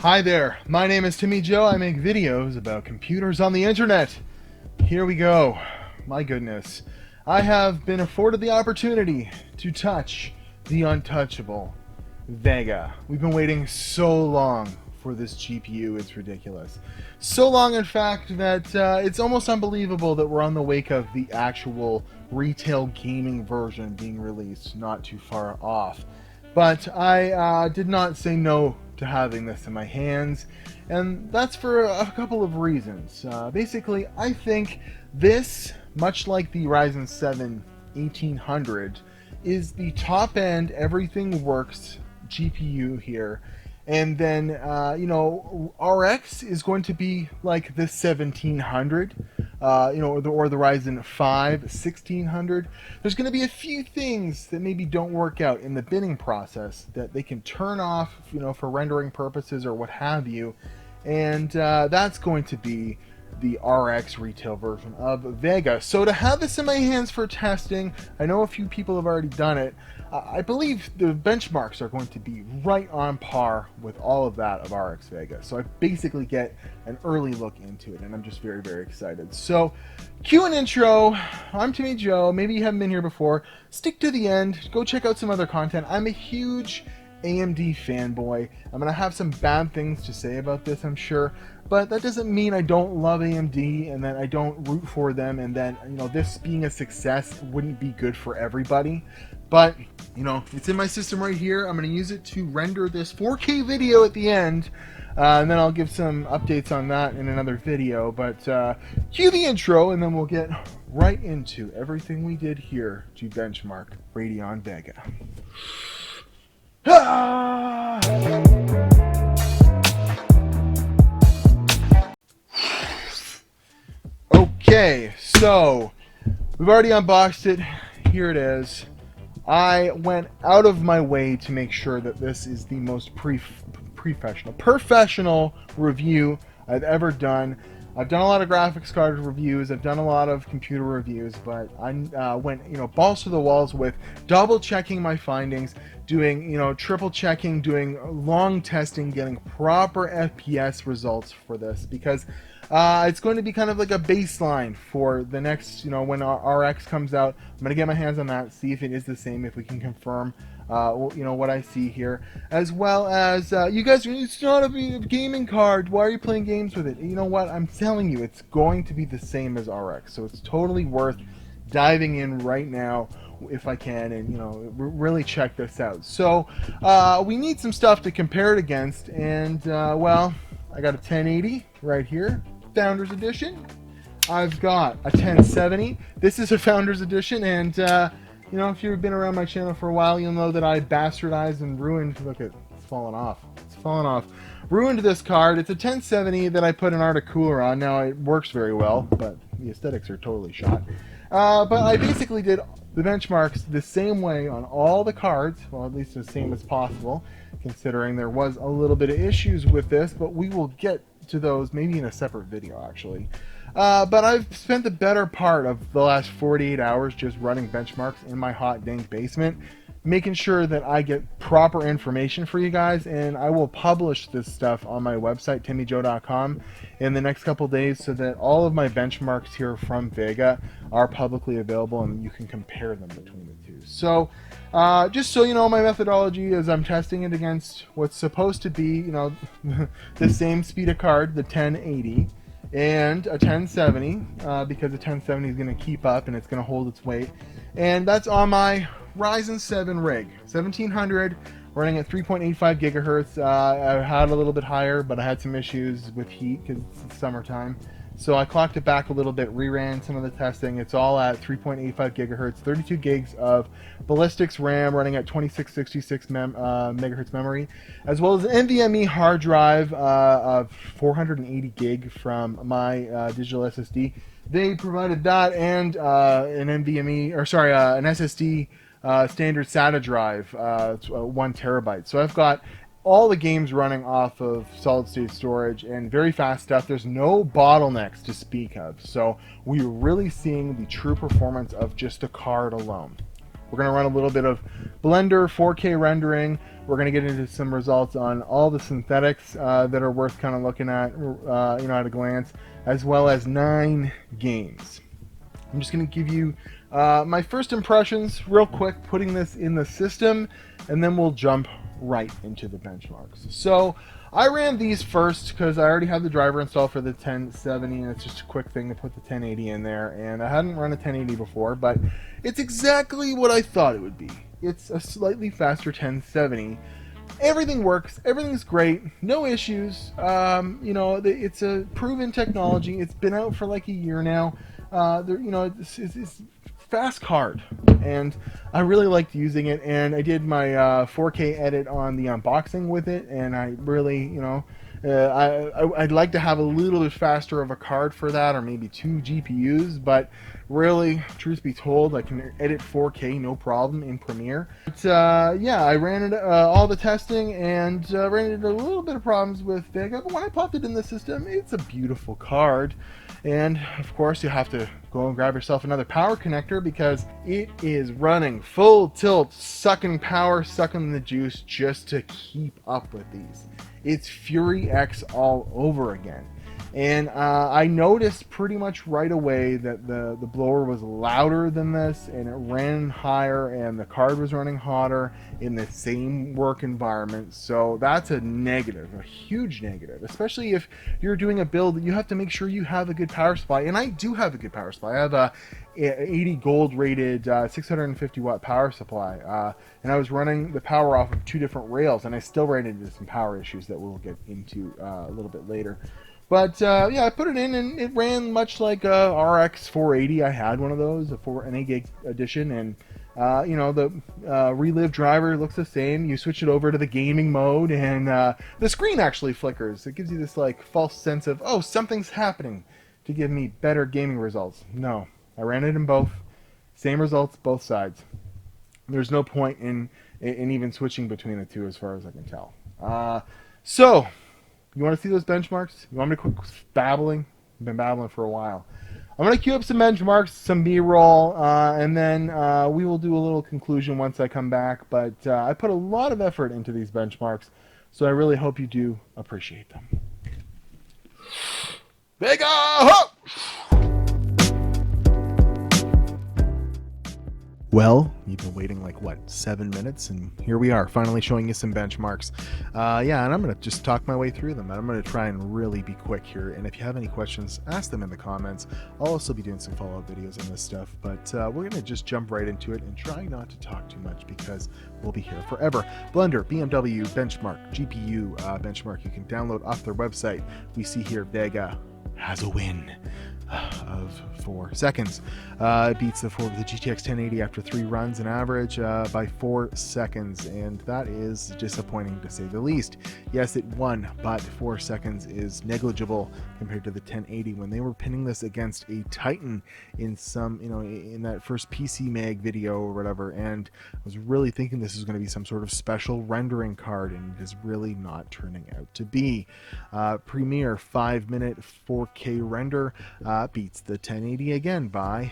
Hi there, my name is Timmy Joe. I make videos about computers on the internet. Here we go. My goodness. I have been afforded the opportunity to touch the untouchable Vega. We've been waiting so long for this GPU, it's ridiculous. So long, in fact, that it's almost unbelievable that we're on the wake of the actual retail gaming version being released not too far off. But I did not say no to having this in my hands, and that's for a couple of reasons. Basically, I think this, much like the Ryzen 7 1800, is the top end, everything works GPU here. And then, RX is going to be like the 1700, or the Ryzen 5 1600. There's going to be a few things that maybe don't work out in the bidding process that they can turn off, for rendering purposes or what have you. And that's going to be the RX retail version of Vega. So to have this in my hands for testing, I know a few people have already done it. I believe the benchmarks are going to be right on par with all of that of RX Vega. So I basically get an early look into it, and I'm just very, very excited. So cue an intro. I'm Timmy Joe. Maybe you haven't been here before. Stick to the end. Go check out some other content. I'm a huge AMD fanboy. I'm going to have some bad things to say about this, I'm sure, but that doesn't mean I don't love AMD and that I don't root for them, and that, this being a success wouldn't be good for everybody. But, it's in my system right here. I'm going to use it to render this 4K video at the end, and then I'll give some updates on that in another video. But cue the intro, and then we'll get right into everything we did here to benchmark Radeon Vega. Okay, so we've already unboxed it. Here it is. I went out of my way to make sure that this is the most professional review I've ever done. I've done a lot of graphics card reviews, I've done a lot of computer reviews, but I went, balls to the walls with double checking my findings, doing, triple checking, doing long testing, getting proper FPS results for this, because it's going to be kind of like a baseline for the next, when RX comes out. I'm going to get my hands on that, see if it is the same, if we can confirm, what I see here. As well as, you guys, it's not a gaming card. Why are you playing games with it? You know what? I'm telling you, it's going to be the same as RX. So it's totally worth diving in right now if I can, and really check this out. So we need some stuff to compare it against, and I got a 1080 right here, Founders Edition. I've got a 1070. This is a Founders Edition, and if you've been around my channel for a while, you'll know that I bastardized and ruined. Look, it's fallen off. It's fallen off. Ruined this card. It's a 1070 that I put an Arctic cooler on. Now it works very well, but the aesthetics are totally shot. But I basically did the benchmarks the same way on all the cards, well, at least the same as possible, considering there was a little bit of issues with this, but we will get to those maybe in a separate video, actually. But I've spent the better part of the last 48 hours just running benchmarks in my hot dank basement, making sure that I get proper information for you guys, and I will publish this stuff on my website, timmyjoe.com, in the next couple days, so that all of my benchmarks here from Vega are publicly available and you can compare them between the two. So just so you know, my methodology is I'm testing it against what's supposed to be, the same speed of card, the 1080, and a 1070, because the 1070 is going to keep up and it's going to hold its weight. And that's on my Ryzen 7 rig, 1700, running at 3.85 gigahertz. I had a little bit higher, but I had some issues with heat because it's summertime. So I clocked it back a little bit, reran some of the testing. It's all at 3.85 gigahertz, 32 gigs of ballistics RAM running at 2666 megahertz memory, as well as an NVMe hard drive of 480 gig from my digital SSD. They provided that and an SSD standard SATA drive, 1 terabyte. So I've got all the games running off of solid state storage and very fast stuff. There's no bottlenecks to speak of. So we're really seeing the true performance of just a card alone. We're going to run a little bit of Blender 4K rendering. We're going to get into some results on all the synthetics that are worth kind of looking at, at a glance, as well as 9 games. I'm just going to give you my first impressions real quick, putting this in the system, and then we'll jump right into the benchmarks. So I ran these first because I already had the driver installed for the 1070, and it's just a quick thing to put the 1080 in there, and I hadn't run a 1080 before, but it's exactly what I thought it would be. It's a slightly faster 1070. Everything works, everything's great, no issues. It's a proven technology. It's been out for like a year now. It's fast card, and I really liked using it, and I did my 4K edit on the unboxing with it, and I really, I'd like to have a little bit faster of a card for that, or maybe 2 GPUs, but really, truth be told, I can edit 4K no problem in Premiere. But I ran it, all the testing, and ran into a little bit of problems with Vega, but when I popped it in the system, it's a beautiful card. And of course, you have to go and grab yourself another power connector because it is running full tilt, sucking power, sucking the juice just to keep up with these. It's Fury X all over again. And I noticed pretty much right away that the blower was louder than this, and it ran higher, and the card was running hotter in the same work environment. So that's a negative, a huge negative, especially if you're doing a build that you have to make sure you have a good power supply. And I do have a good power supply. I have a 80 gold rated 650 watt power supply, and I was running the power off of 2 different rails, and I still ran into some power issues that we'll get into a little bit later. But I put it in, and it ran much like a RX 480. I had one of those, an 8 gig edition, and the Relive driver looks the same. You switch it over to the gaming mode, and the screen actually flickers. It gives you this like false sense of, oh, something's happening, to give me better gaming results. No, I ran it in both, same results both sides. There's no point in even switching between the two, as far as I can tell. So you want to see those benchmarks? You want me to quit babbling? I've been babbling for a while. I'm going to queue up some benchmarks, some B-roll, and then we will do a little conclusion once I come back. But I put a lot of effort into these benchmarks, so I really hope you do appreciate them. Vega! Ho! Well, you've been waiting like, 7 minutes? And here we are, finally showing you some benchmarks. And I'm going to just talk my way through them. And I'm going to try and really be quick here. And if you have any questions, ask them in the comments. I'll also be doing some follow-up videos on this stuff. But we're going to just jump right into it and try not to talk too much because we'll be here forever. Blender, BMW, benchmark, GPU benchmark. You can download off their website. We see here Vega has a win of 4 seconds. It beats the GTX 1080 after 3 runs in average by 4 seconds, and that is disappointing to say the least. Yes, it won, but 4 seconds is negligible compared to the 1080 when they were pinning this against a Titan in some, in that first PC Mag video or whatever, and I was really thinking this was going to be some sort of special rendering card, and it is really not turning out to be. Premiere 5-minute 4K render beats the 1080 again by,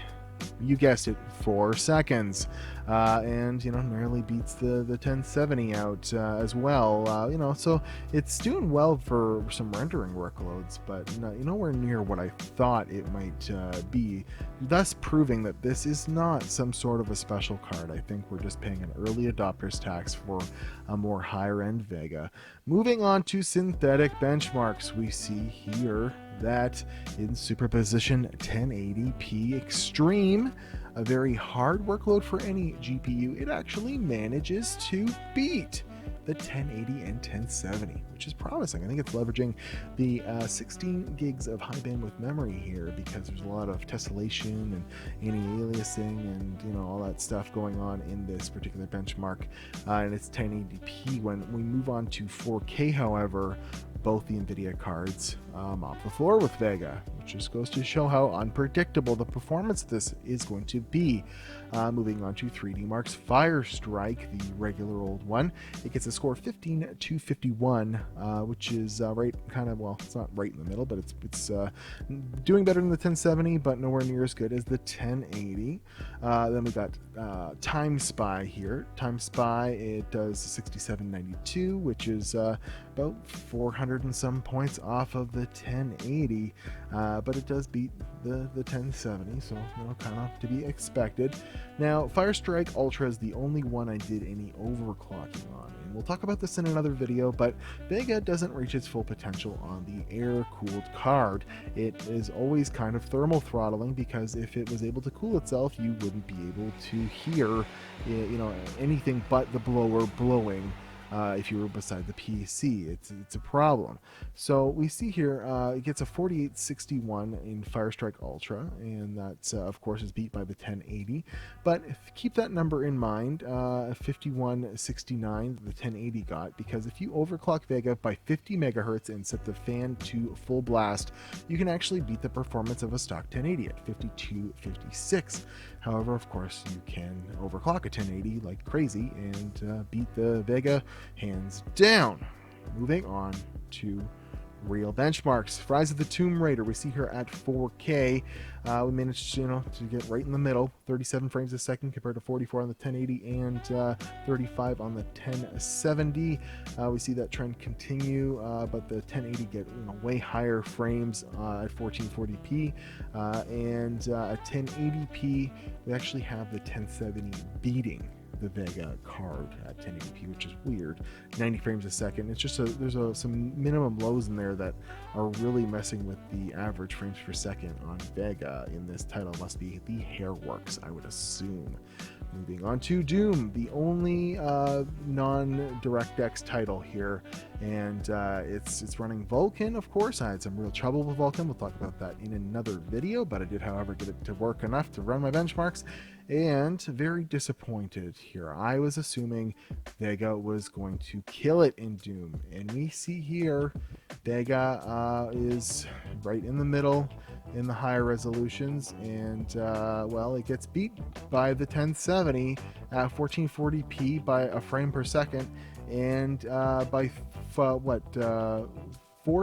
you guessed it, 4 seconds, and nearly beats the 1070 out as well. So it's doing well for some rendering workloads, but nowhere near what I thought it might be, thus proving that this is not some sort of a special card. I think we're just paying an early adopter's tax for a more higher end Vega. Moving on to synthetic benchmarks, we see here that in superposition 1080p extreme, a very hard workload for any GPU, it actually manages to beat the 1080 and 1070, which is promising. I think it's leveraging the 16 gigs of high bandwidth memory here because there's a lot of tessellation and anti-aliasing and all that stuff going on in this particular benchmark, and it's 1080p. When we move on to 4K, however, both the NVIDIA cards off the floor with Vega, which just goes to show how unpredictable the performance of this is going to be. Moving on to 3D Mark's Fire Strike, the regular old one. It gets a score of 15,251, which is right kind of, well, it's not right in the middle, but it's doing better than the 1070, but nowhere near as good as the 1080. Then we got Time Spy here. Time Spy, it does 6792, which is about 400 and some points off of the 1080, but it does beat the 1070, so kind of to be expected. Now, Fire Strike Ultra is the only one I did any overclocking on, and we'll talk about this in another video, but Vega doesn't reach its full potential on the air-cooled card. It is always kind of thermal throttling, because if it was able to cool itself, you wouldn't be able to hear anything but the blower blowing. If you were beside the PC, it's a problem. So we see here it gets a 4861 in Fire Strike Ultra, and that of course is beat by the 1080. But keep that number in mind, 5169 the 1080 got, because if you overclock Vega by 50 megahertz and set the fan to full blast, you can actually beat the performance of a stock 1080 at 5256. However, of course, you can overclock a 1080 like crazy and beat the Vega hands down. Moving on to real benchmarks. Rise of the Tomb Raider, we see here at 4K. We managed to get right in the middle, 37 frames a second compared to 44 on the 1080 and 35 on the 1070. We see that trend continue, but the 1080 get way higher frames at 1440p, and at 1080p we actually have the 1070 beating the Vega card at 1080p, which is weird. 90 frames a second. It's just there's some minimum lows in there that are really messing with the average frames per second on Vega in this title. Must be the Hairworks, I would assume. Moving on to Doom, the only non-DirectX title here, and it's running Vulkan, of course. I had some real trouble with Vulkan. We'll talk about that in another video, but I did, however, get it to work enough to run my benchmarks, and very disappointed here. I was assuming Vega was going to kill it in Doom, and we see here Vega is right in the middle in the higher resolutions, and well, it gets beat by the 1070 at 1440p by a frame per second, and by 4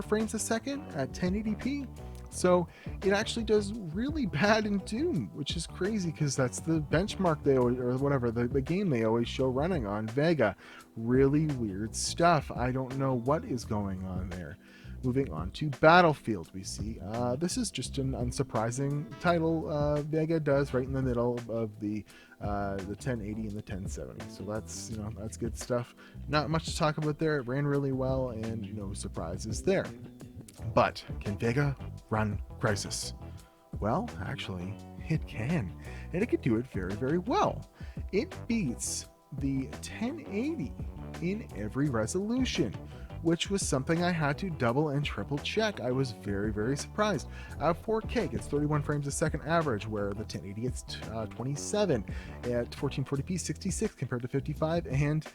frames a second at 1080p. So it actually does really bad in Doom, which is crazy because that's the benchmark they always, or whatever, the game they always show running on Vega. Really weird stuff. I don't know what is going on there. Moving on to Battlefield, we see this is just an unsurprising title. Vega does right in the middle of the 1080 and the 1070, so that's good stuff. Not much to talk about there. It ran really well, and no surprises there. But can Vega run Crysis? Well, actually, it can, and it can do it very, very well. It beats the 1080 in every resolution, which was something I had to double and triple check. I was very, very surprised. 4K gets 31 frames a second average, where the 1080 gets 27. At 1440p, 66 compared to 55, and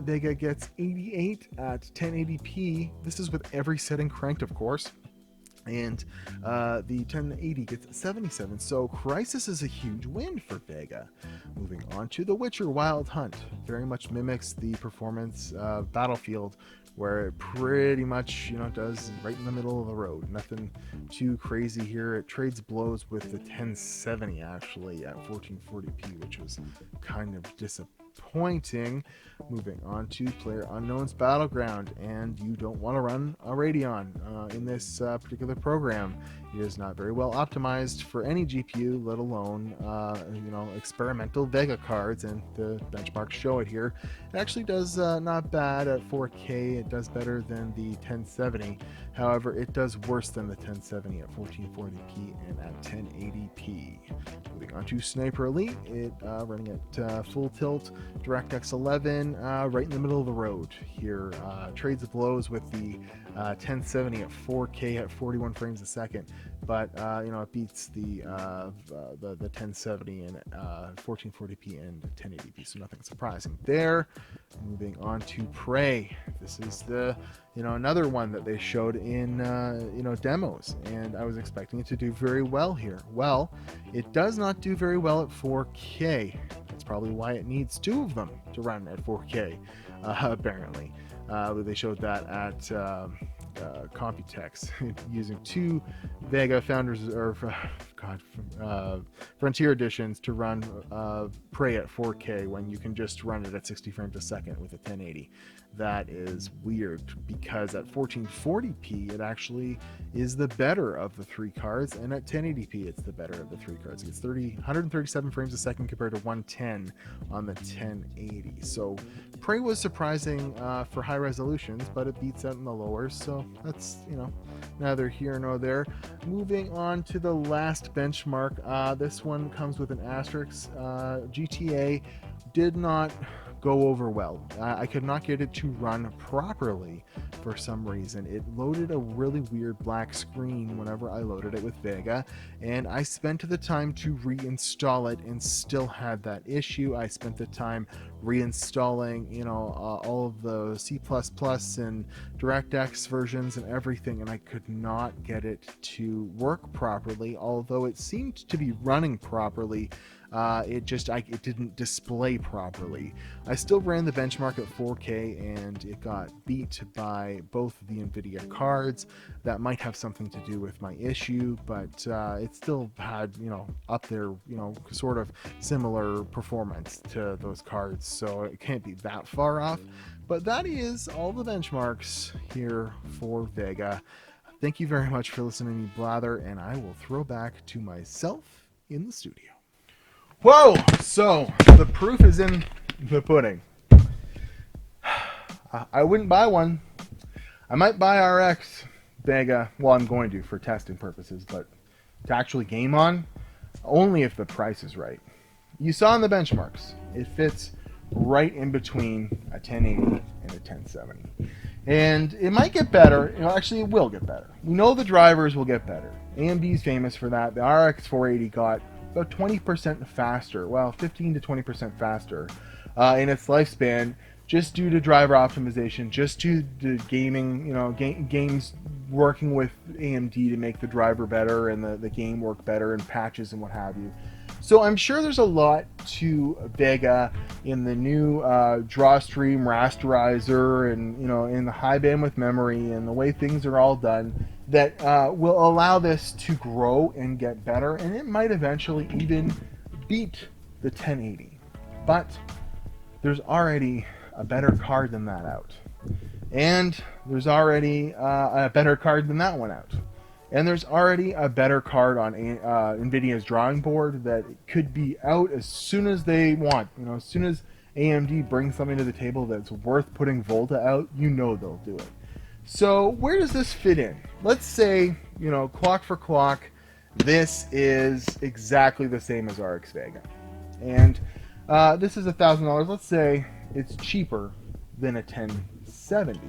Vega gets 88 at 1080p. This is with every setting cranked, of course. And the 1080 gets 77, so Crysis is a huge win for Vega. Moving on to The Witcher Wild Hunt, very much mimics the performance of Battlefield, where it pretty much does right in the middle of the road. Nothing too crazy here. It trades blows with the 1070 actually at 1440p, which was kind of disappointing. Moving on to PlayerUnknown's Battleground, and you don't want to run a Radeon in this particular program. It is not very well optimized for any GPU, let alone experimental Vega cards, and the benchmarks show it here. It actually does not bad at 4K. It does better than the 1070. However, it does worse than the 1070 at 1440p and at 1080p. Moving on to Sniper Elite, it running at full tilt DirectX 11, right in the middle of the road here. Trades blows with the 1070 at 4K at 41 frames a second, but it beats the 1070 and 1440p and 1080p, so nothing surprising there. Moving on to Prey. This is the another one that they showed in demos, and I was expecting it to do very well here. Well, it does not do very well at 4K. That's probably why it needs two of them to run at 4K, apparently. They showed that at Computex using two Vega Frontier editions to run Prey at 4K when you can just run it at 60 frames a second with a 1080. That is weird, because at 1440p it actually is the better of the three cards, and at 1080p it's the better of the three cards. It's 137 frames a second compared to 110 on the 1080. So Prey was surprising for high resolutions, but it beats out in the lower, so that's neither here nor there. Moving on to the last benchmark. This one comes with an asterisk. GTA did not go over well. I could not get it to run properly for some reason. It loaded a really weird black screen whenever I loaded it with Vega, and I spent the time to reinstall it and still had that issue. I spent the time reinstalling all of the C++ and DirectX versions and everything, and I could not get it to work properly. Although it seemed to be running properly, it didn't display properly. I still ran the benchmark at 4K, and it got beat by both the NVIDIA cards. That might have something to do with my issue, but it still had up there sort of similar performance to those cards, so it can't be that far off. But that is all the benchmarks here for Vega. Thank you very much for listening to me blather, and I will throw back to myself in the studio. Whoa! So, the proof is in the pudding. I wouldn't buy one. I might buy RX Vega. Well, I'm going to for testing purposes, but to actually game on, only if the price is right. You saw in the benchmarks, it fits right in between a 1080 and a 1070. And it might get better. Actually, it will get better. The drivers will get better. AMD's famous for that. The RX 480 got about 20% faster, 15 to 20% faster in its lifespan, just due to driver optimization, just due to gaming, games working with AMD to make the driver better and the game work better, and patches and what have you. So I'm sure there's a lot to Vega in the new drawstream rasterizer, and in the high bandwidth memory and the way things are all done, that will allow this to grow and get better, and it might eventually even beat the 1080. But there's already a better card than that out, and there's already a better card than that one out, and there's already a better card on NVIDIA's drawing board that could be out as soon as they want. As soon as AMD brings something to the table that's worth putting Volta out, they'll do it. So where does this fit in? Let's say, clock for clock, this is exactly the same as RX Vega. And this is $1,000. Let's say it's cheaper than a 1070.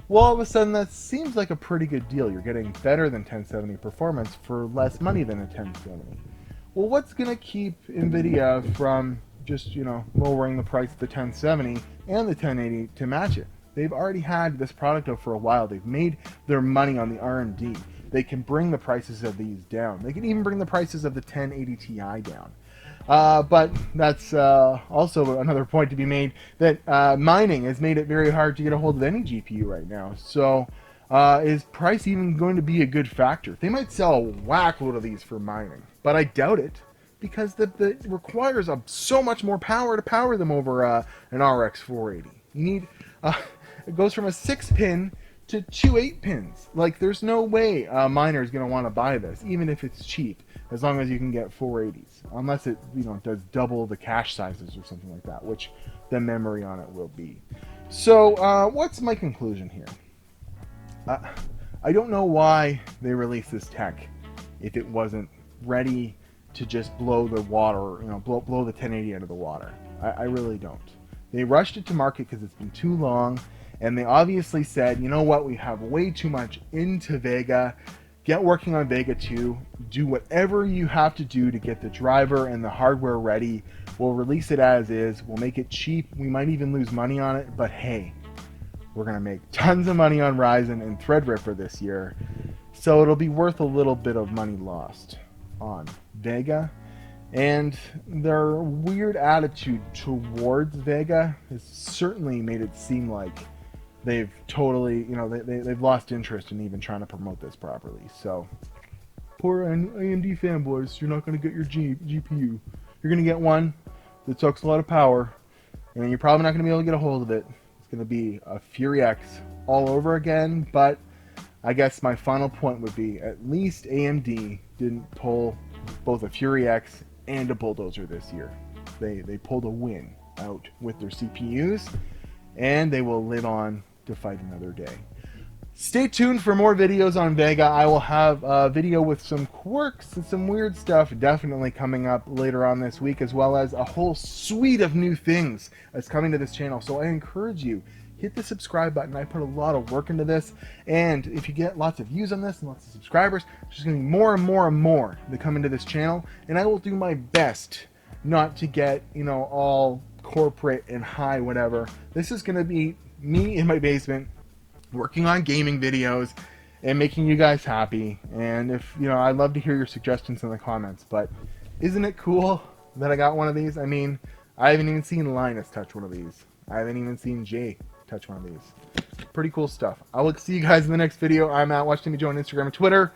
Well, all of a sudden, that seems like a pretty good deal. You're getting better than 1070 performance for less money than a 1070. Well, what's going to keep NVIDIA from just, lowering the price of the 1070 and the 1080 to match it? They've already had this product out for a while. They've made their money on the R&D. They can bring the prices of these down. They can even bring the prices of the 1080 Ti down. But that's also another point to be made, that mining has made it very hard to get a hold of any GPU right now. So is price even going to be a good factor? They might sell a whack load of these for mining, but I doubt it, because it requires so much more power to power them over an RX 480. You need... it goes from a 6-pin to 2 8-pins. Like, there's no way a miner is going to want to buy this, even if it's cheap, as long as you can get 480s. Unless it, does double the cache sizes or something like that, which the memory on it will be. So, what's my conclusion here? I don't know why they released this tech if it wasn't ready to just blow the water, blow the 1080 out of the water. I really don't. They rushed it to market because it's been too long, and they obviously said, you know what, we have way too much into Vega. Get working on Vega 2. Do whatever you have to do to get the driver and the hardware ready. We'll release it as is. We'll make it cheap. We might even lose money on it, but hey, we're going to make tons of money on Ryzen and Threadripper this year. So it'll be worth a little bit of money lost on Vega. And their weird attitude towards Vega has certainly made it seem like they've totally, they've lost interest in even trying to promote this properly. So, poor AMD fanboys, you're not going to get your GPU. You're going to get one that sucks a lot of power, and you're probably not going to be able to get a hold of it. It's going to be a Fury X all over again, but I guess my final point would be at least AMD didn't pull both a Fury X and a Bulldozer this year. They pulled a win out with their CPUs, and they will live on to fight another day. Stay tuned for more videos on Vega. I will have a video with some quirks and some weird stuff definitely coming up later on this week, as well as a whole suite of new things that's coming to this channel. So I encourage you, hit the subscribe button. I put a lot of work into this, and if you get lots of views on this and lots of subscribers, there's just going to be more and more and more that come into this channel, and I will do my best not to get, all corporate and high whatever. This is going to be me in my basement working on gaming videos and making you guys happy. And if, I'd love to hear your suggestions in the comments, but isn't it cool that I got one of these? I mean, I haven't even seen Linus touch one of these. I haven't even seen Jay touch one of these. Pretty cool stuff. I will see you guys in the next video. I'm at WatchTimmy on Instagram and Twitter,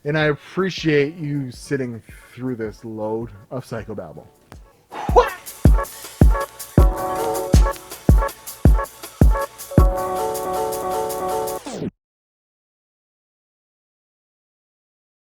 and I appreciate you sitting through this load of psychobabble.